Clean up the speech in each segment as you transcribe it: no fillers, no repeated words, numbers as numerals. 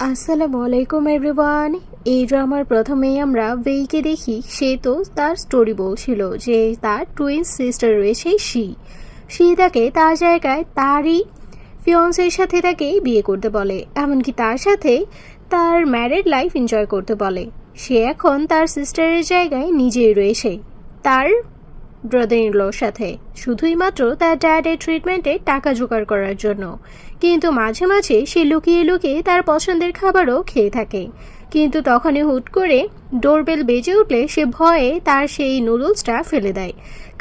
আসসালামু আলাইকুম এভরিওয়ান। এই ড্রামার প্রথমেই আমরা ওয়েইকে দেখি। সে তো তার স্টোরি বলছিল যে তার টুইন সিস্টার রয়েছে সে তাকে তার জায়গায় তারই ফিয়ন্সের সাথে তাকে বিয়ে করতে বলে, এমনকি তার সাথে তার ম্যারিড লাইফ এনজয় করতে বলে। সে এখন তার সিস্টারের জায়গায় নিজেই রয়েছে তার ব্রাদার ইন লর সাথে, শুধুই মাত্র তার ড্যাডের ট্রিটমেন্টে টাকা জোগাড় করার জন্য। কিন্তু মাঝে মাঝে সে লুকিয়ে লুকিয়ে তার পছন্দের খাবারও খেয়ে থাকে। কিন্তু তখনই হুট করে ডোরবেল বেজে উঠলে সে ভয়ে তার সেই নুডলসটা ফেলে দেয়,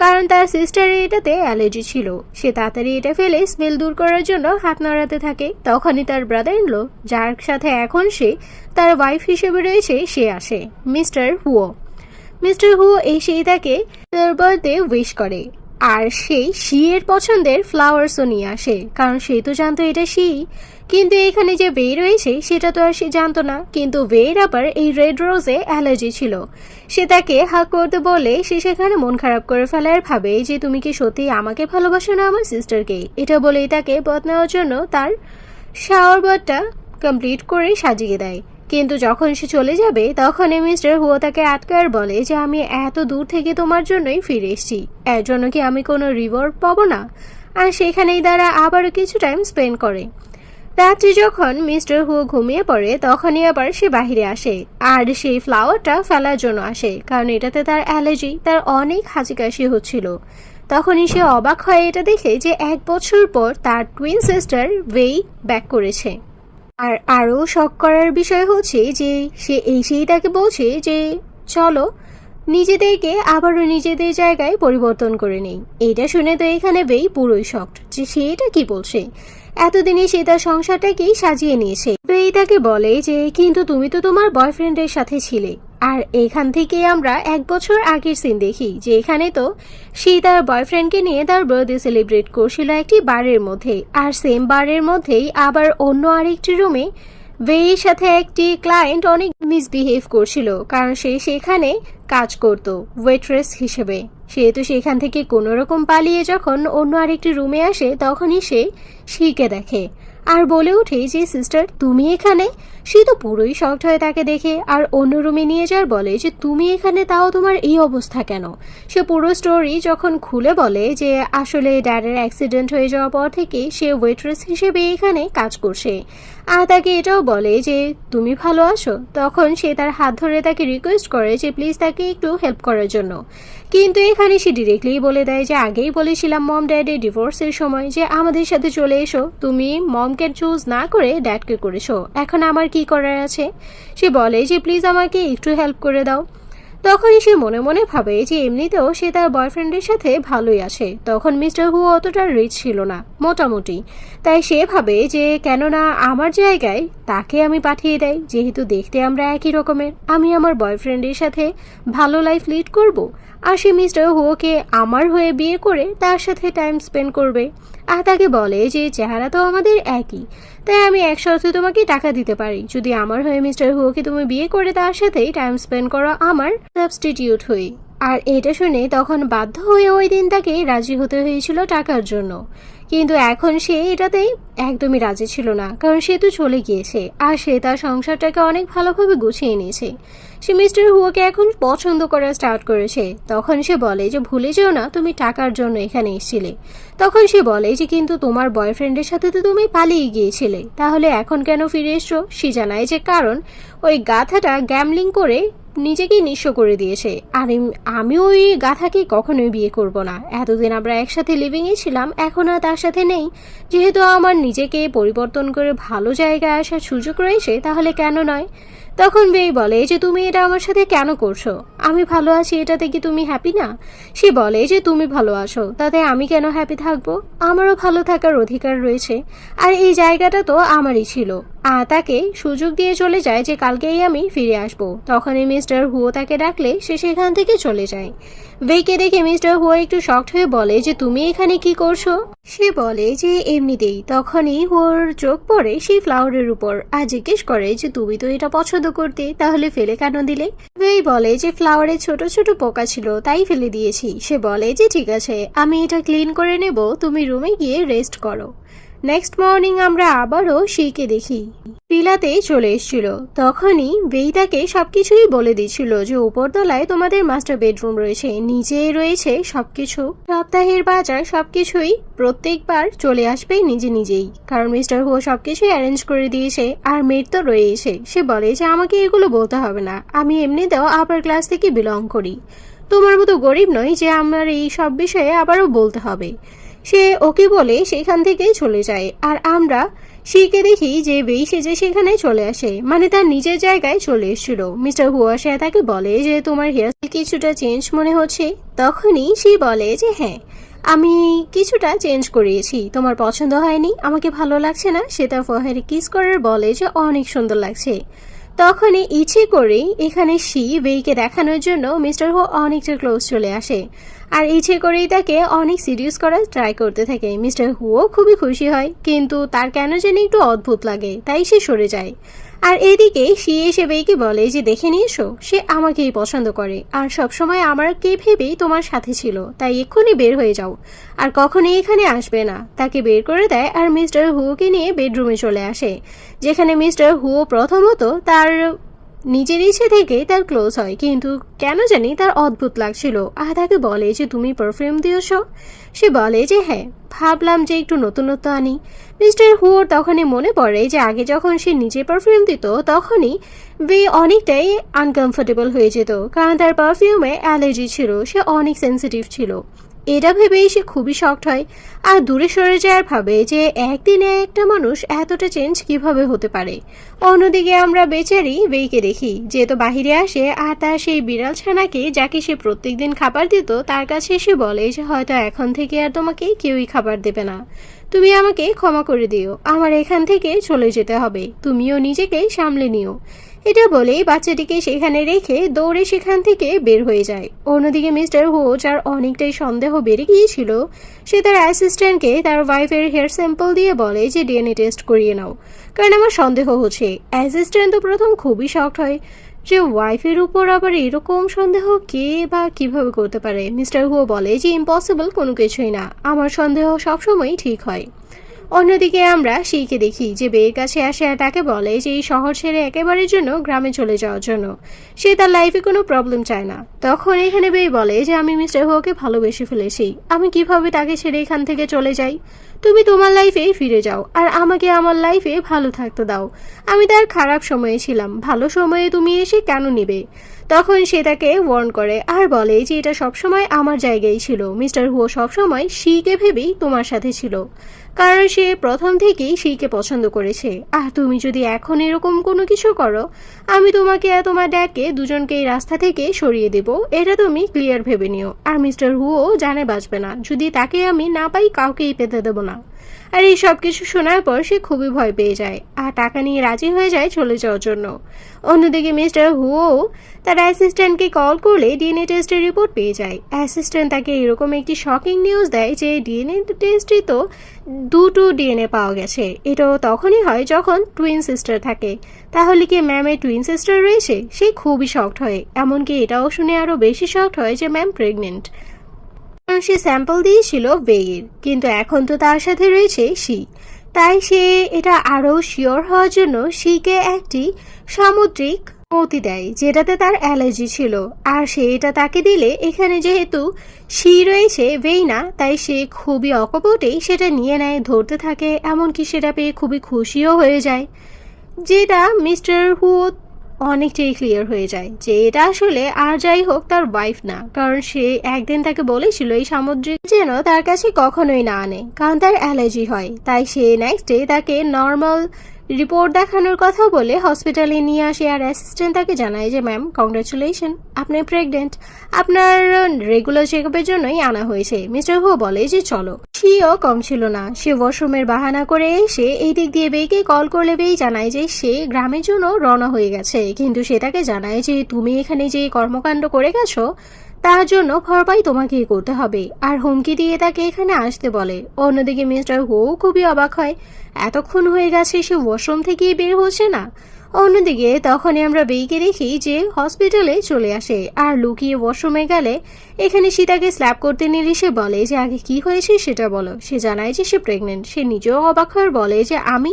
কারণ তার সিস্টারের এটাতে অ্যালার্জি ছিল। সে তাড়াতাড়ি এটা ফেলে স্মেল দূর করার জন্য হাত নাড়াতে থাকে। তখনই তার ব্রাদার ইন ল, যার সাথে এখন সে তার ওয়াইফ হিসেবে রয়েছে, সে আসে। মিস্টার হু এসেই তাকে তার বার্থডে উইশ করে, আর সে এর পছন্দের ফ্লাওয়ার্সও নিয়ে আসে, কারণ সে তো জানতো এটা কিন্তু এখানে যে ওয়ে রয়েছে সেটা তো আর সে জানতো না। কিন্তু ওয়ের আবার এই রেড রোজে অ্যালার্জি ছিল। সে তাকে হাক করতে বলে সে সেখানে মন খারাপ করে ফেলে আর ভাবে যে তুমি কি সত্যি আমাকে ভালোবাসো না আমার সিস্টারকে। এটা বলেই তাকে বাথ নেওয়ার জন্য তার শাওয়ার বাথটা কমপ্লিট করে সাজিয়ে দেয়। কিন্তু যখন সে চলে যাবে তখন মিস্টার হুয়ো তাকে আটকার বলে যে আমি এত দূর থেকে তোমার জন্যই ফিরে এসেছি, এর জন্য কি আমি কোনো রিওয়ার্ড পাবো না? আর সেখানেই তারা আবারও কিছু টাইম স্পেন্ড করে। রাত্রি যখন মিস্টার হুয়ো ঘুমিয়ে পড়ে তখনই আবার সে বাহিরে আসে, আর সেই ফ্লাওয়ারটা ফেলার জন্য আসে, কারণ এটাতে তার অ্যালার্জি, তার অনেক হাঁচি কাশি হচ্ছিল। তখনই সে অবাক হয় এটা দেখে যে 1 বছর পর তার টুইন সিস্টার ওয়েই ব্যাক করেছে। আর আরও শক করার বিষয় হচ্ছে যে সে এসেই তাকে বলছে যে চলো নিজেদেরকে আবারও নিজেদের জায়গায় পরিবর্তন করে নেই। এটা শুনে তো এখানে বেই পুরোই শকড যে সে এটা কি বলছে। এতদিনে সে তার সংসারটাকেই সাজিয়ে নিয়েছে। বেই তাকে বলে যে কিন্তু তুমি তো তোমার বয়ফ্রেন্ডের সাথে ছিলে। আর এখান থেকে আমরা 1 বছর আগের সিন দেখি যে এখানে তো সে তার বয়ফ্রেন্ডকে নিয়ে তার বার্থডে সেলিব্রেট করছিল একটি বারের মধ্যে, আর সেম বারের মধ্যেই আবার অন্য আরেকটি রুমে ওয়ের সাথে একটি ক্লায়েন্ট অনেক মিসবিহেভ করছিল, কারণ সে সেখানে কাজ করত ওয়েট্রেস হিসেবে। সেহেতু সেখান থেকে কোনো রকম পালিয়ে যখন অন্য আরেকটি রুমে আসে তখনই সে শিকে দেখে আর বলে ওঠে যে সিস্টার তুমি এখানে। সে তো পুরোই শকড হয়ে তাকে দেখে আর অন্য রুমে নিয়ে যাওয়ার বলে যে তুমি এখানে, তাও তোমার এই অবস্থা কেন। সে পুরো স্টোরি যখন খুলে বলে যে আসলে ড্যাডের অ্যাক্সিডেন্ট হয়ে যাওয়ার পর থেকে সে ওয়েট্রেস হিসেবে এখানে কাজ করছে। আর তাকে এটাও বলে যে তুমি ভালো আছো। তখন সে তার হাত ধরে তাকে রিকোয়েস্ট করে যে প্লিজ তাকে একটু হেল্প করার জন্য। কিন্তু এখানে সে ডিরেক্টলি বলে দেয় যে আগেই বলেছিলাম মম ড্যাডের ডিভোর্সের সময় যে আমাদের সাথে চলে এসো, তুমি মমকে চুজ না করে ড্যাডকে করেছো, এখন আমার কি করার আছে। সে বলে যে প্লিজ আমাকে একটু হেল্প করে দাও। তখনই সে মনে মনে ভাবে যে এমনিতেও সে তার বয়ফ্রেন্ডের সাথে ভালোই আছে। তখন মিস্টার হু অতটা রিচ ছিল না, মোটামুটি। তাই সে ভাবে যে কেননা আমার জায়গায় তাকে আমি পাঠিয়ে দেয়, যেহেতু দেখতে আমরা একই রকমের, আমি আমার বয়ফ্রেন্ডের সাথে ভালো লাইফ লিড করব। আর সে মিস্টার হুয়োকে আমার হয়ে বিয়ে করে তার সাথে টাইম স্পেন্ড করবে। আর তাকে বলে যে চেহারা তো আমাদের একই, তাই আমি এক শর্তে তোমাকে টাকা দিতে পারি যদি আমার হয়ে মিস্টার হুয়োকে তুমি বিয়ে করে তার সাথেই টাইম স্পেন্ড করো আমার সাবস্টিটিউট হয়ে। আর এটা শুনে তখন বাধ্য হয়ে ওই দিন তাকে রাজি হতে হয়েছিল টাকার জন্য। কিন্তু এখন সে এটাতে একদমই রাজি ছিল না, কারণ সে তো চলে গিয়েছে আর সে তার সংসারটাকে অনেক ভালোভাবে গুছিয়ে নিয়েছে। সে মিস্টার হুয়োকে এখন পছন্দ করা স্টার্ট করেছে। তখন সে বলে যে ভুলে যেও না তুমি টাকার জন্য এখানে এসেছিলে। তখন সে বলে যে কিন্তু তোমার বয়ফ্রেন্ডের সাথে তো তুমি পালিয়ে গিয়েছিলে, তাহলে এখন কেন ফিরে এসছো। সে জানায় যে কারণ ওই গাধাটা গ্যামলিং করে নিজেকেই নিঃস্ব করে দিয়েছে, আর আমি ওই গাধাকে কখনোই বিয়ে করব না। এতদিন আমরা একসাথে লিভিংয়ে ছিলাম, এখন আর তার সাথে নেই। যেহেতু আমার নিজেকে পরিবর্তন করে ভালো জায়গায় আসার সুযোগ রয়েছে, তাহলে কেন নয়। তখন বেই বলে যে তুমি এটা আমার সাথে কেন করছো, আমি ভালো আছি এটাতে কি তুমি হ্যাপি না। সে বলে যে তুমি ভালো আছো তাতে আমি কেন হ্যাপি থাকবো, আমারও ভালো থাকার অধিকার রয়েছে, আর এই জায়গাটা তো আমারই ছিল। তাকে সুযোগ দিয়ে চলে যায় যে কালকেই আমি ফিরে আসব। তখনই মিস্টার হুয়ো তাকে ডাকলে সে সেখান থেকে চলে যায়। বেইকে দেখে মিস্টার হুয়ো একটু শকড হয়ে বলে যে তুমি এখানে কি করছো। সে বলে যে এমনিতেই। তখনই হুয়োর চোখ পড়ে সেই ফ্লাওয়ারের উপর আর জিজ্ঞেস করে যে তুমি তো এটা পছন্দ করতে, তাহলে ফেলে কেন দিলে। বেই বলে যে ফ্লাওয়ারে ছোট ছোট পোকা ছিল তাই ফেলে দিয়েছি। সে বলে যে ঠিক আছে আমি এটা ক্লিন করে নেব, তুমি রুমে গিয়ে রেস্ট করো। নেক্সট মর্নিং আমরা আবারও শিকে দেখি বিলাতে চলে এসেছিল। তখনই বেই তাকে সবকিছুই বলে দিচ্ছিল যে উপরতলায় তোমাদের মাস্টার বেডরুম রয়েছে, নিচেই রয়েছে সবকিছু, সপ্তাহের বাজার, সবকিছুই প্রত্যেকবার চলে আসবে নিজে নিজেই, কারণ মিস্টার হু সবকিছুই অ্যারেঞ্জ করে দিয়েছে। আর মেয়ের তো রয়েছে, সে বলে যে আমাকে এগুলো বলতে হবে না, আমি এমনিতেও আপার ক্লাস থেকে বিলং করি, তোমার মতো গরিব নই যে আমার এই সব বিষয়ে আবারও বলতে হবে। সে ওকে বলে সেখান থেকে চলে যায়। আর আমরা শিকে দেখি যে বেই সেজে সেখানে চলে আসে, মানে তার নিজের জায়গায় চলে এসেছিল। মিস্টার হু আসে তাকে বলে যে তোমার হেয়ারস্টাইল কিছুটা চেঞ্জ মনে হচ্ছে। তখনই সে বলে যে হ্যাঁ, আমি কিছুটা চেঞ্জ করিয়েছি, তোমার পছন্দ হয়নি, আমাকে ভালো লাগছে না। সে তার ফোহেরে কিস করার বলে যে অনেক সুন্দর লাগছে। তখনই ইচ্ছে করেই এখানে শি বেইকে দেখানোর জন্য মিস্টার হু অনেকটা ক্লোজ চলে আসে, আর ইচ্ছে করেই তাকে অনেক সিরিয়াস করার ট্রাই করতে থাকে। মিস্টার হুও খুবই খুশি হয়, কিন্তু তার কেন জানি একটু অদ্ভুত লাগে, তাই সে সরে যায়। আর এদিকে শি এসে বেইকে বলে যে দেখে নিয়েছো, সে আমাকেই পছন্দ করে আর সবসময় আমার কে ভেবেই তোমার সাথে ছিল, তাই এক্ষুনি বের হয়ে যাও আর কখনই এখানে আসবে না। তাকে বের করে দেয় আর মিস্টার হুকে নিয়ে বেডরুমে চলে আসে, যেখানে মিস্টার হুও প্রথমত তার নিজের ইচ্ছে থেকে তার ক্লোজ হয়, কিন্তু কেন জানি তার অদ্ভুত লাগছিল। আর তাকে বলে যে তুমি পারফিউম দিয়েছ। সে বলে যে হ্যাঁ, ভাবলাম যে একটু নতুনত্ব আনি। মিস্টার হুর তখনই মনে পড়ে যে আগে যখন সে নিজে পারফিউম দিত তখনই বে অনেকটাই আনকমফোর্টেবল হয়ে যেত, কারণ তার পারফিউমে অ্যালার্জি ছিল, সে অনেক সেন্সিটিভ ছিল। এটা ভেবেই সে খুবই শকড হয় আর দূরে সরে যাওয়ার ভাবে যে একদিনে একটা মানুষ এতটা চেঞ্জ কিভাবে হতে পারে। অন্যদিকে আমরা বেচারি বেইকে দেখি যে তো বাহিরে আসে আর তার সেই বিড়াল ছানাকে যাকে সে প্রত্যেকদিন খাবার দিত তার কাছে এসে বলে যে হয়তো এখন থেকে আর তোমাকে কেউই খাবার দেবে না, তুমি আমাকে ক্ষমা করে দিও, আমার এখান থেকে চলে যেতে হবে, তুমিও নিজেকে সামলে নিও। এটা বলেই বাচ্চাটিকে সেখানে রেখে দৌড়ে সেখান থেকে বের হয়ে যায়। অন্যদিকে মিস্টার হু, যার অনেকটাই সন্দেহ বেড়ে গিয়েছিল, সে তার অ্যাসিস্ট্যান্টকে তার ওয়াইফের হেয়ার স্যাম্পল দিয়ে বলে যে ডিএনএ টেস্ট করিয়ে নাও, কারণ আমার সন্দেহ হচ্ছে। অ্যাসিস্ট্যান্ট তো প্রথম খুবই শকড হয় যে ওয়াইফের উপর আবার এরকম সন্দেহ কে বা কিভাবে করতে পারে। মিস্টার হু বলে যে ইম্পসিবল কোনো কিছুই না, আমার সন্দেহ সবসময়ই ঠিক হয়। অন্যদিকে আমরা শিকে দেখি যে বেয়ের কাছে আসে আর তাকে বলে যে এই শহর ছেড়ে একেবারের জন্য গ্রামে চলে যাওয়ার জন্য, সে তার লাইফে কোনো প্রবলেম চায় না। তখন এখানে বেয়ে বলে যে আমি মিস্টার হুকে ভালোবেসে ফেলেছি, আমি কিভাবে তাকে ছেড়ে এখান থেকে চলে যাই, তুমি তোমার লাইফে ফিরে যাও আর আমাকে আমার লাইফে ভালো থাকতে দাও, আমি তার খারাপ সময়ে ছিলাম, ভালো সময়ে তুমি এসে কেন নিবে। তখন সে তাকে ওয়ার্ন করে আর বলে যে এটা সবসময় আমার জায়গায় ছিল, মিস্টার হুও সবসময় শিকে ভেবেই তোমার সাথে ছিল, কারণ সে প্রথম থেকেই শিকে পছন্দ করেছে। আর তুমি যদি এখন এরকম কোনো কিছু করো, আমি তোমাকে আর তোমার ড্যাডকে দুজনকে এই রাস্তা থেকে সরিয়ে দেব, এটা তুমি ক্লিয়ার ভেবে নিও। আর মিস্টার হুও জানে বাঁচবে না, যদি তাকে আমি না পাই কাউকেই পেতে দেব না। আর এই সব কিছু শোনার পর সে খুবই ভয় পেয়ে যায় আর টাকা নিয়ে রাজি হয়ে যায় চলে যাওয়ার জন্য। অন্যদিকে মিস্টার হুও তার অ্যাসিস্ট্যান্টকে কল করলে ডিএনএ টেস্টের রিপোর্ট পেয়ে যায়। অ্যাসিস্ট্যান্ট তাকে এরকম একটি শকিং নিউজ দেয় যে ডিএনএ টেস্টে তো দুটো ডিএনএ পাওয়া গেছে। এটাও তখনই হয় যখন টুইন সিস্টার থাকে, তাহলে কি ম্যামের টুইন সিস্টার রয়েছে? সে খুবই শকড হয়, এমনকি এটাও শুনে আরও বেশি শকড হয় যে ম্যাম প্রেগনেন্ট। সে স্যাম্পল দিয়েছিল বেইয়ের, কিন্তু এখন তো তার সাথে রয়েছে শি, তাই সে এটা আরও শিওর হওয়ার জন্য শিকে একটি সামুদ্রিক মৌতি দেয় যেটাতে তার অ্যালার্জি ছিল। আর সে এটা তাকে দিলে এখানে যেহেতু শি রয়েছে বেই না, তাই সে খুবই অকপটেই সেটা নিয়ে নেয়, ধরতে থাকে, এমনকি সেটা পেয়ে খুবই খুশিও হয়ে যায়। যেটা মিস্টার হু অনেকটাই ক্লিয়ার হয়ে যায় যে এটা আসলে আর যাই হোক তার ওয়াইফ না, কারণ সে একদিন তাকে বলেছিল এই সামুদ্রিক যেন তার কাছে কখনোই না আনে, কারণ তার অ্যালার্জি হয়। তাই সে নেক্সট ডে তাকে নর্মাল রিপোর্ট দেখানোর কথা বলে হসপিটালে নিয়ে আসে আর অ্যাসিস্ট্যান্ট তাকে জানায় যে ম্যাম কংগ্রাচুলেশন, আপনি প্রেগনেন্ট, আপনার রেগুলার চেকআপের জন্যই আনা হয়েছে। মিস্টার হু বলে যে চলো। সেও কম ছিল না, সে ওয়াশরুমের বাহানা করে এসে এই দিক দিয়ে বেইকে কল করলে বেই জানায় যে সে গ্রামের জন্য রওনা হয়ে গেছে, কিন্তু সে তাকে জানায় যে তুমি এখানে যে কর্মকাণ্ড করে গেছো তার জন্য ভরপাই তোমাকেই করতে হবে, আর হুমকি দিয়ে তাকে এখানে আসতে বলে। অন্যদিকে মিস্টার হু খুবই অবাক হয়, এতক্ষণ হয়ে গেছে সে ওয়াশরুম থেকেই বের হচ্ছে না। অন্যদিকে তখনই আমরা বেইকে দেখি যে হসপিটালে চলে আসে আর লুকিয়ে ওয়াশরুমে গেলে এখানে সীতাকে স্ল্যাপ করতে নিলে সে বলে যে আগে কি হয়েছে সেটা বলো। সে জানায় যে সে প্রেগনেন্ট। সে নিজেও অবাক হয়ে বলে যে আমি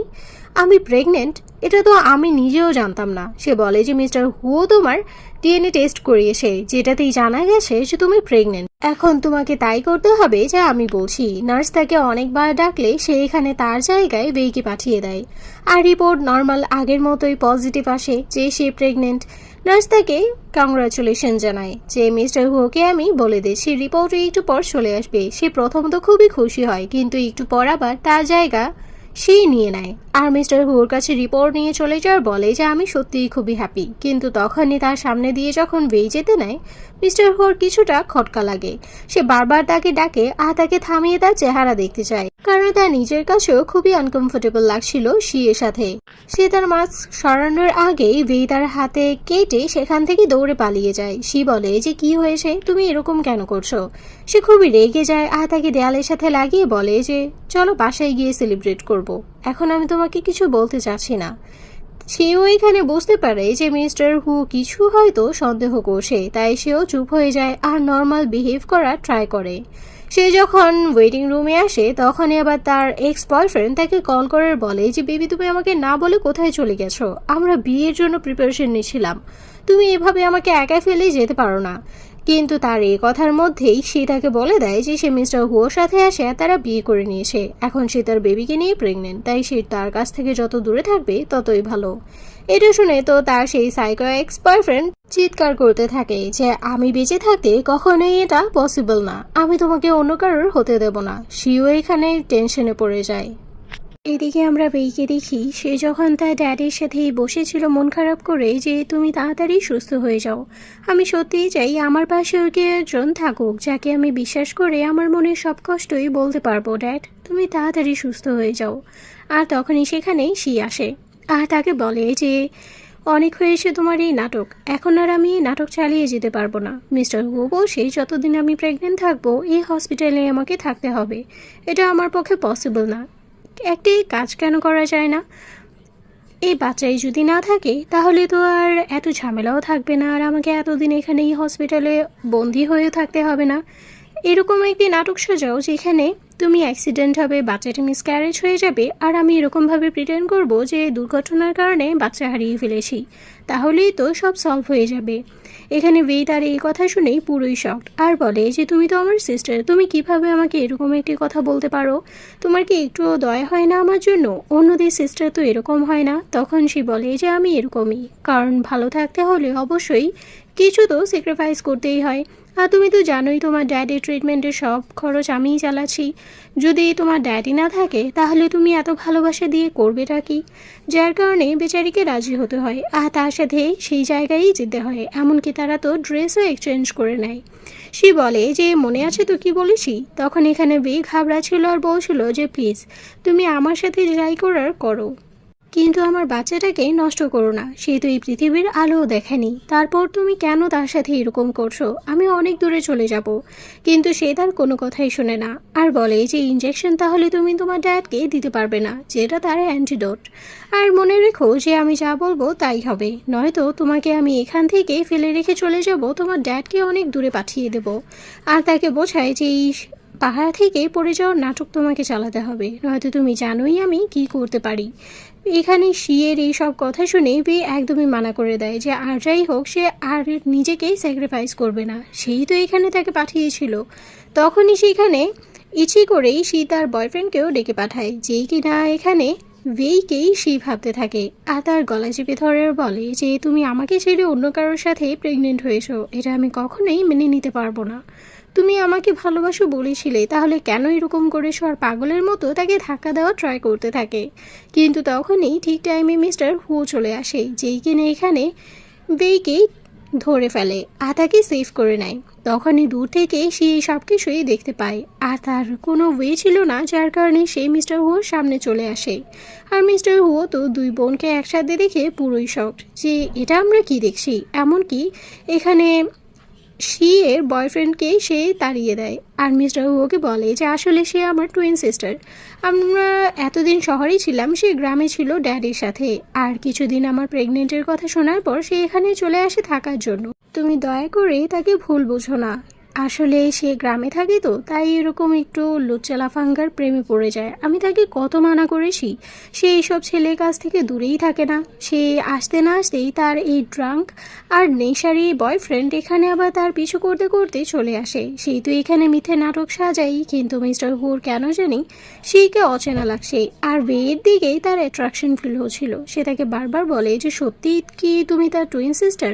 প্রেগনেন্ট, এটা তো আমি নিজেও জানতাম না। সে বলে যে মিস্টার হুও তোমার ডিএনএ টেস্ট করিয়েছে, যেটাতেই জানা গেছে যে তুমি প্রেগনেন্ট। এখন তোমাকে তাই করতে হবে যা আমি বলছি। নার্স তাকে অনেকবার ডাকলে সে এখানে তার জায়গায় বেইকে পাঠিয়ে দেয় আর রিপোর্ট নর্মাল আগের মতোই পজিটিভ আসে যে সে প্রেগনেন্ট। নার্স তাকে কংগ্রাচুলেশন জানায় যে মিস্টার হুকে আমি বলে দিচ্ছি রিপোর্ট একটু পর চলে আসবে। সে প্রথমত খুবই খুশি হয়, কিন্তু একটু পর আবার তার জায়গা সেই নিয়ে নেয় আর মিস্টার হুর কাছে রিপোর্ট নিয়ে চলে যাওয়ার বলে যে আমি সত্যিই খুবই হ্যাপি। কিন্তু তখনই তার সামনে দিয়ে যখন বেই যেতে নেয় মিস্টার হুর কিছুটা খটকা লাগে। সে বারবার তাকে ডাকে আর তাকে থামিয়ে তার চেহারা দেখতে চায়, কারণ তার নিজের কাছেও খুবই আনকমফোর্টেবল লাগছিল শিয়ের সাথে। সে তার মাস্ক সরানোর আগেই বেই তার হাতে কেটে সেখান থেকে দৌড়ে পালিয়ে যায়। সে বলে যে কি হয়েছে, তুমি এরকম কেন করছো? সে খুবই রেগে যায় আর তাকে দেয়ালের সাথে লাগিয়ে বলে যে চলো বাসায় গিয়ে সেলিব্রেট করব, এখন আমি তোমাকে কিছু বলতে চাচ্ছি না। সেও এখানে বুঝতে পারে যে মিস্টার হু কিছু হয়তো সন্দেহ করছে, তাই সেও চুপ হয়ে যায় আর নর্মাল বিহেভ করার ট্রাই করে। সে যখন ওয়েটিং রুমে আসে তখনই আবার তার এক্স বয়ফ্রেন্ড তাকে কল করে বলে যে বেবি তুমি আমাকে না বলে কোথায় চলে গেছো? আমরা বিয়ের জন্য প্রিপারেশন নিচ্ছিলাম, তুমি এভাবে আমাকে একা ফেলে যেতে পারো না। কিন্তু তার এই কথার মধ্যেই সে তাকে বলে দেয় যে সে মিস্টার হুয়োর সাথে আসে তারা বিয়ে করে নিয়েছে, এখন সে তার বেবিকে নিয়ে প্রেগনেন্ট, তাই সে তার কাছ থেকে যত দূরে থাকবে ততই ভালো। এটা শুনে তো তার সেই সাইকো এক্স বয়ফ্রেন্ড চিৎকার করতে থাকে যে আমি বেঁচে থাকতে কখনোই এটা পসিবল না, আমি তোমাকে অন্য কারোর হতে দেব না। সেও এখানে টেনশনে পড়ে যায়। এদিকে আমরা বেইকে দেখি সে যখন তার ড্যাডির সাথেই বসেছিল মন খারাপ করে যে তুমি তাড়াতাড়ি সুস্থ হয়ে যাও, আমি সত্যিই চাই আমার পাশেও কেউ একজন থাকুক যাকে আমি বিশ্বাস করে আমার মনের সব কষ্টই বলতে পারবো। ড্যাড তুমি তাড়াতাড়ি সুস্থ হয়ে যাও। আর তখনই সেখানেই সে আসে আর তাকে বলে যে অনেক হয়েছে তোমার এই নাটক, এখন আর আমি এই নাটক চালিয়ে যেতে পারবো না। মিস্টার হু বসে যতদিন আমি প্রেগনেন্ট থাকবো এই হসপিটালে আমাকে থাকতে হবে, এটা আমার পক্ষে পসিবল না। একটি কাজ কেন করা যায় না? এই বাচ্চাই যদি না থাকে তাহলে তো আর এত ঝামেলাও থাকবে না আর আমাকে এতদিন এখানে এই হসপিটালে বন্দি হয়ে থাকতে হবে না। এরকম একটি নাটক সাজাও যেখানে তুমি অ্যাক্সিডেন্ট হবে, বাচ্চাটা মিসক্যারেজ হয়ে যাবে আর আমি এরকমভাবে প্রিটেন্ড করব যে দুর্ঘটনার কারণে বাচ্চা হারিয়ে ফেলেছি, তাহলেই তো সব সলভ হয়ে যাবে। এখানে বেই তার এই কথা শুনেই পুরোই শকড আর বলে যে তুমি তো আমার সিস্টার, তুমি কিভাবে আমাকে এরকম একটি কথা বলতে পারো? তোমার কি একটুও দয়া হয় না আমার জন্য? অন্যদের সিস্টার তো এরকম হয় না। তখন সে বলে যে আমি এরকমই, কারণ ভালো থাকতে হলে অবশ্যই কিছু তো স্যাক্রিফাইস করতেই হয়। আর তুমি তো জানোই তোমার ড্যাডির ট্রিটমেন্টের সব খরচ আমিই চালাচ্ছি, যদি তোমার ড্যাডি না থাকে তাহলে তুমি এত ভালোবাসা দিয়ে করবেটা কি? যার কারণে বেচারিকে রাজি হতে হয় আর তার সাথে সেই জায়গায়ই যেতে হয়, এমনকি তারা তো ড্রেসও এক্সচেঞ্জ করে নেয়। সে বলে যে মনে আছে তো কি বলেছি? তখন এখানে বেই ঘাবড়াচ্ছিল আর বলছিল যে প্লিজ তুমি আমার সাথে যাই করার করো, কিন্তু আমার বাচ্চাটাকে নষ্ট করো না, সে তো এই পৃথিবীর আলোও দেখেনি, তারপর তুমি কেন তার সাথে এরকম করছো? আমি অনেক দূরে চলে যাব। কিন্তু সে তার কোনো কথাই শোনে না আর বলে যে ইনজেকশন তাহলে তুমি তোমার ড্যাডকে দিতে পারবে না, যেটা তার অ্যান্টিডোট। আর মনে রেখো যে আমি যা বলবো তাই হবে, নয়তো তোমাকে আমি এখান থেকে ফেলে রেখে চলে যাব, তোমার ড্যাডকে অনেক দূরে পাঠিয়ে দেব। আর তাকে বোঝায় যে এই পাহাড় থেকে পড়ে যাওয়ার নাটক তোমাকে চালাতে হবে, নয়তো তুমি জানোই আমি কি করতে পারি। এখানে শিয়ের এই সব কথা শুনে বে একদমই মানা করে দেয় যে আর যাই হোক সে আর নিজেকেই স্যাক্রিফাইস করবে না, সেই তো এখানে তাকে পাঠিয়েছিল। তখনই সেখানে ইচ্ছে করেই সে তার বয়ফ্রেন্ডকেও ডেকে পাঠায়, যেই কিনা এখানে বেইকেই সেই ভাবতে থাকে আর তার গলা চেপে ধরে বলে যে তুমি আমাকে ছেড়ে অন্য কারোর সাথে প্রেগনেন্ট হয়েছো, এটা আমি কখনোই মেনে নিতে পারবো না। তুমি আমাকে ভালোবাসো বলেছিলে, তাহলে কেন এরকম করেছো? আর পাগলের মতো তাকে ধাক্কা দেওয়া ট্রাই করতে থাকে। কিন্তু তখনই ঠিক টাইমে মিস্টার হু চলে আসে, যেই কিনা এখানে বেইকেই ধরে ফেলে আর তাকে সেভ করে নেয়। তখনই দূর থেকে সে সব কিছুই দেখতে পায় আর তার কোনো ওয়ে ছিল না, যার কারণে সে মিস্টার হুয়োর সামনে চলে আসে। আর মিস্টার হুয়ো তো দুই বোনকে একসাথে দেখে পুরোই শকড যে এটা আমরা কি দেখছি। এমনকি এখানে সি এর বয়ফ্রেন্ডকে সে তাড়িয়ে দেয় আর মিস্টার হুয়োকে বলে যে আসলে সে আমার টুইন সিস্টার। আমরা এতদিন শহরেই ছিলাম, সে গ্রামে ছিল ড্যাডির সাথে। আর কিছুদিন আমার প্রেগনেন্টের কথা শোনার পর সে এখানে চলে আসে থাকার জন্য। তুমি দয়া করে তাকে ভুল বুঝো না, আসলে সে গ্রামে থাকে তো তাই এরকম একটু লুচ্চা লাফাঙ্গার প্রেমে পড়ে যায়। আমি তাকে কত মানা করেছি, সে এইসব ছেলের কাছ থেকে দূরেই থাকে না। সে আসতে না আসতেই তার এই ড্রাঙ্ক আর নেশারি বয়ফ্রেন্ড এখানে আবার তার পিছু করতে করতে চলে আসে। সেই তো এখানে মিথ্যে নাটক সাজাই, কিন্তু মিস্টার হুর কেন জানি সেইকে অচেনা লাগছে আর বেয়ের দিকেই তার অ্যাট্রাকশন ফিল হচ্ছিল। সে তাকে বারবার বলে যে সত্যি কি তুমি তার টুইন সিস্টার?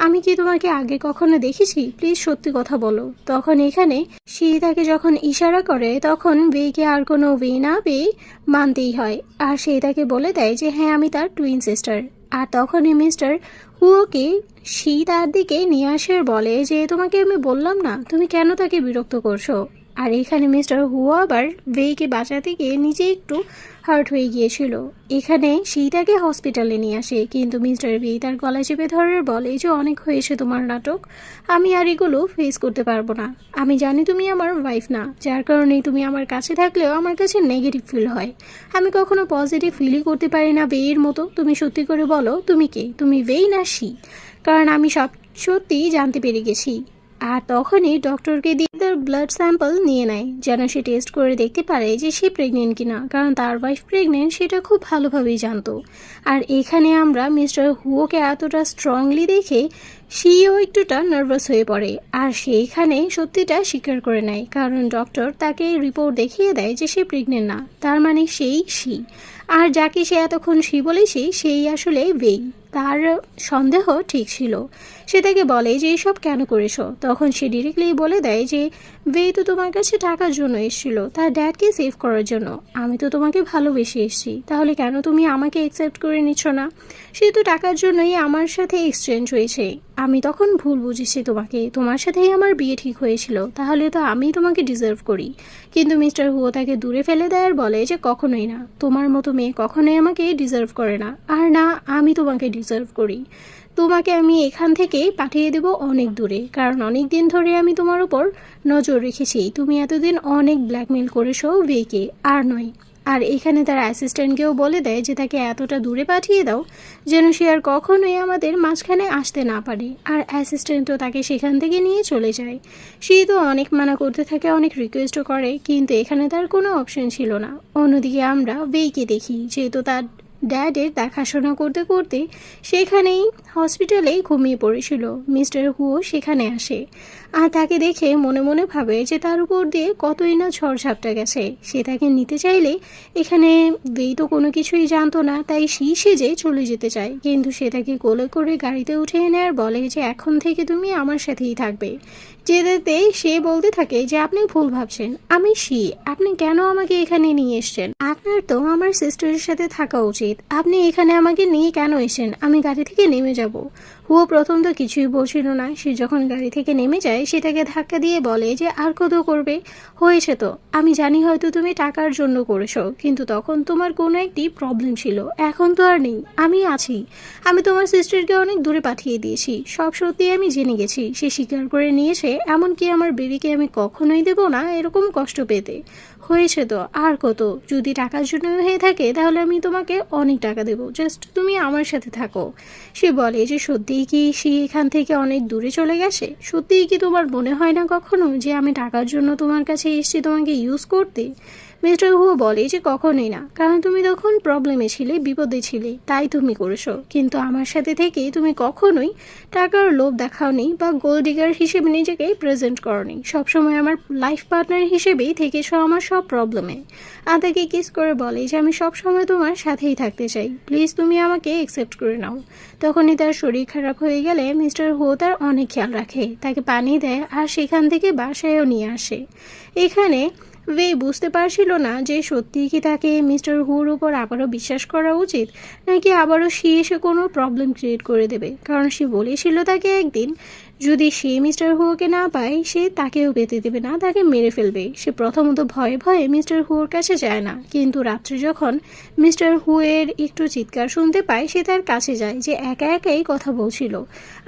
আমি কি তোমাকে আগে কখনো দেখেছি? প্লিজ সত্যি কথা বলো। তখন এখানে সে তাকে যখন ইশারা করে তখন বেইকে আর কোনো ওয়ে না পেয়ে মানতেই হয়। আর সে তাকে বলে দেয় যে হ্যাঁ আমি তার টুইন সিস্টার। আর তখনই মিস্টার হুয়োকে সে তার দিকে নিয়ে আসে আর বলে যে তোমাকে আমি বললাম না, তুমি কেন তাকে বিরক্ত করছো? আর এখানে মিস্টার হুয়া আবার বেইকে বাঁচাতে গিয়ে নিজে একটু হার্ট হয়ে গিয়েছিল। এখানে সেইটাকে হসপিটালে নিয়ে আসে, কিন্তু মিস্টার বেই তার গলা চেপে ধরে বলে যে অনেক হয়েছে তোমার নাটক, আমি আর এগুলো ফেস করতে পারবো না। আমি জানি তুমি আমার ওয়াইফ না, যার কারণেই তুমি আমার কাছে থাকলেও আমার কাছে নেগেটিভ ফিল হয়। আমি কখনো পজিটিভ ফিলই করতে পারি না বেইয়ের মতো। তুমি সত্যি করে বলো তুমি কে, তুমি বেই না সি? কারণ আমি সব সত্যি জানতে পেরে গেছি। আর তখনই ডক্টরকে দিয়ে তার ব্লাড স্যাম্পল নিয়ে নেয় যেন সে টেস্ট করে দেখতে পারে যে সে প্রেগনেন্ট কিনা, কারণ তার ওয়াইফ প্রেগনেন্ট সেটা খুব ভালোভাবেই জানতো। আর এখানে আমরা মিস্টার হুয়োকে এতটা স্ট্রংলি দেখে সেও একটুটা নার্ভাস হয়ে পড়ে। আর সে এখানে সত্যিটা স্বীকার করে নেয়, কারণ ডক্টর তাকে রিপোর্ট দেখিয়ে দেয় যে সে প্রেগনেন্ট না, তার মানে সেই সি। আর যাকে সে এতক্ষণ সি বলেছে সেই আসলে বেই। তার সন্দেহ ঠিক ছিল। সে তাকে বলে যে এইসব কেন করেছো? তখন সে ডিরেক্টলি বলে দেয় যে বেই তো তোমার কাছে টাকার জন্য এসেছিল, তার ড্যাডকে সেভ করার জন্য। আমি তো তোমাকে ভালোবেসে এসেছি, তাহলে কেন তুমি আমাকে অ্যাকসেপ্ট করে নিচ্ছ না? সে তো টাকার জন্যই আমার সাথে এক্সচেঞ্জ হয়েছে। আমি তখন ভুল বুঝেছি তোমাকে, তোমার সাথেই আমার বিয়ে ঠিক হয়েছিল, তাহলে তো আমি তোমাকে ডিজার্ভ করি। কিন্তু মিস্টার হুয়ো তাকে দূরে ফেলে দেয় আর বলে যে কখনোই না, তোমার মতো মেয়ে কখনোই আমাকে ডিজার্ভ করে না, আর না আমি তোমাকে ডিজার্ভ করি। তোমাকে আমি এখান থেকে পাঠিয়ে দেব অনেক দূরে, কারণ অনেক দিন ধরে আমি তোমার উপর নজর রেখেছি। তুমি এতদিন অনেক ব্ল্যাকমেল করেছো বেকে, আর নয়। আর এখানে তার অ্যাসিস্ট্যান্টকেও বলে দেয় যে তাকে এতটা দূরে পাঠিয়ে দাও যেন সে আর কখনোই আমাদের মাঝখানে আসতে না পারে। আর অ্যাসিস্ট্যান্টও তাকে সেখান থেকে নিয়ে চলে যায়। সে তো অনেক মানা করতে থাকে, অনেক রিকোয়েস্টও করে, কিন্তু এখানে তার কোনো অপশন ছিল না। অন্যদিকে আমরা বেইকে দেখি যেহেতু তার ড্যাডের দেখাশোনা করতে করতে সেখানেই হসপিটালে ঘুমিয়ে পড়েছিল। মিস্টার হুয়ো সেখানে আসে আর তাকে দেখে মনে মনে ভাবে যে তার উপর দিয়ে কতই না ঝড় ঝাপটা গেছে। সে তাকে নিতে চাইলে এখানে বেই তো কোনো কিছুই জানতো না, তাই সেই সেজে চলে যেতে চায়, কিন্তু সে তাকে কোলে করে গাড়িতে উঠে এনে আর বলে যে এখন থেকে তুমি আমার সাথেই থাকবে। যেতে সে বলতে থাকে যে আপনি ভুল ভাবছেন, আমি সি, আপনি কেন আমাকে এখানে নিয়ে এসছেন? আপনার তো আমার সিস্টারের সাথে থাকা উচিত, আপনি এখানে আমাকে নিয়ে কেন এসেছেন? আমি গাড়ি থেকে নেমে যাব। হুয়ো প্রথম তো কিছুই বলছিল না। সে যখন গাড়ি থেকে নেমে যায় সে তাকে ধাক্কা দিয়ে বলে যে আর কত করবে, হয়েছে তো। আমি জানি হয়তো তুমি টাকার জন্য করেছো, কিন্তু তখন তোমার কোনো একটি প্রবলেম ছিল, এখন তো আর নেই। আমি আছি, আমি তোমার সিস্টারকে অনেক দূরে পাঠিয়ে দিয়েছি, সব সত্যি আমি জেনে গেছি। সে স্বীকার করে নিয়েছে, এমনকি আমার বেবিকে আমি কখনোই দেবো না এরকম কষ্ট পেতে। হয়েছে তো, আর কত? যদি টাকার জন্য হয়ে থাকে তাহলে আমি তোমাকে অনেক টাকা দেবো, জাস্ট তুমি আমার সাথে থাকো। সে বলে যে সত্যিই কি সে এখান থেকে অনেক দূরে চলে গেছে? সত্যিই কি তোমার মনে হয় না কখনো যে আমি টাকার জন্য তোমার কাছে এসেছি তোমাকে ইউজ করতে? মিস্টার হুয়ো বলে যে কখনোই না, কারণ তুমি তখন প্রবলেমে ছিলে, বিপদে ছিলে, তাই তুমি করেছো। কিন্তু আমার সাথে থেকে তুমি কখনোই টাকার লোভ দেখাওনি বা গোল্ড ডিগার হিসেবে নিজেকে প্রেজেন্ট করনি। সবসময় আমার লাইফ পার্টনার হিসেবেই থেকেছো আমার সব প্রবলেমে। আর তাকে কিস করে বলে যে আমি সবসময় তোমার সাথেই থাকতে চাই, প্লিজ তুমি আমাকে অ্যাকসেপ্ট করে নাও। তখনই তার শরীর খারাপ হয়ে গেলে মিস্টার হুয়ো তার অনেক খেয়াল রাখে, তাকে পানি দেয় আর সেখান থেকে বাসায়ও নিয়ে আসে। এখানে ওয়ে বুঝতে পারছিল না যে সত্যিই কি তাকে মিস্টার হুর উপর আবারও বিশ্বাস করা উচিত, নাকি আবারও সে এসে কোনো প্রবলেম ক্রিয়েট করে দেবে। কারণ সে বলেছিল তাকে একদিন যদি সে মিস্টার হুকে না পায় সে তাকেও পেতে দেবে না, তাকে মেরে ফেলবে। সে প্রথমত ভয়ে ভয়ে মিস্টার হুর কাছে যায় না, কিন্তু রাত্রে যখন মিস্টার হুয়ের একটু চিৎকার শুনতে পায় সে তার কাছে যায়, যে একা একাই কথা বলছিল।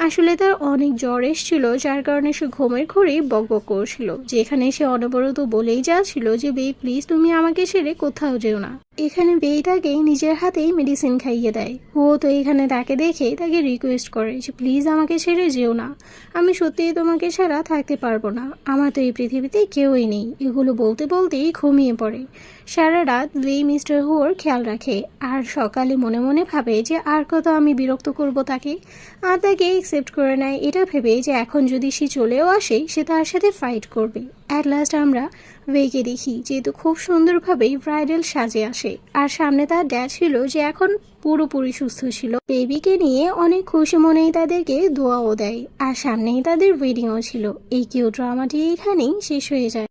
আসলে তার অনেক জ্বর এসেছিল, যার কারণে সে ঘুমের ঘোরেই বকবক করছিল, যেখানে সে অনবরত বলেই যাচ্ছিল যে বে প্লিজ তুমি আমাকে ছেড়ে কোথাও যেও না। এখানে বেই তাকে নিজের হাতেই মেডিসিন খাইয়ে দেয়। ও তো এখানে তাকে দেখে তাকে রিকোয়েস্ট করে যে প্লিজ আমাকে ছেড়ে যেও না, আমি সত্যিই তোমাকে ছাড়া থাকতে পারবো না, আমার তো এই পৃথিবীতে কেউই নেই। এগুলো বলতে বলতেই ঘুমিয়ে পড়ে। সারা রাত বেই মিস্টার হুর খেয়াল রাখে, আর সকালে মনে মনে ভাবে যে আর কত আমি বিরক্ত করব তাকে, আর তাকে একসেপ্ট করে নেয় এটা ভেবে যে এখন যদি সে চলেও আসে সে তার সাথে ফাইট করবে। অ্যাট লাস্ট আমরা ওয়েকে দেখি যেহেতু খুব সুন্দরভাবেই ব্রাইডাল সাজে আসে, আর সামনে তার ড্যাড ছিল যে এখন পুরোপুরি সুস্থ ছিল। বেবিকে নিয়ে অনেক খুশি মনেই তাদেরকে দোয়াও দেয়, আর সামনেই তাদের ওয়েডিংও ছিল। এই কিউট ড্রামাটি এখানেই শেষ হয়ে যায়।